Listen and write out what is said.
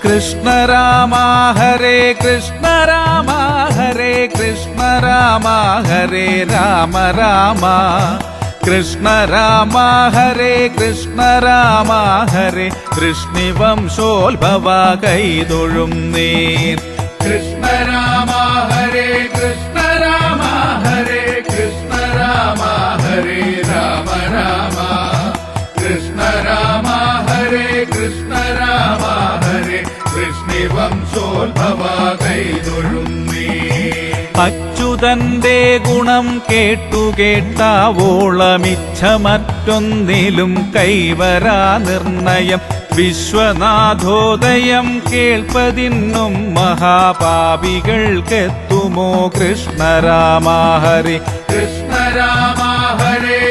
കൃഷ്ണ രാമ ഹരേ കൃഷ്ണ രാമ ഹരേ കൃഷ്ണ രാമ ഹരേ രാമ രാമ കൃഷ്ണ രാമ ഹരേ കൃഷ്ണ രാമ ഹരേ വൃഷ്ണിവംശോത്ഭവ കൈതൊഴും നീ കൃഷ്ണ രാമ ഹരേ കൃഷ്ണ രാമ ഹരേ കൃഷ്ണ രാമ ഹരേ രാമ രാമ കൃഷ്ണ രാമ ഹരേ കൃഷ്ണ രാമ ഹരേ വംശോത്ഭവ കൈതൊഴും നീ അച്യുതന്റെ ഗുണം കേട്ടാവോളമിച്ഛ മറ്റൊന്നിലും കൈവരാ നിർണയം വിശ്വനാഥോദയം കേൾപ്പതിന്നും മഹാപാപികൾക്കെത്തുമോ കൃഷ്ണ രാമ ഹരേ കൃഷ്ണ രാമ ഹരേ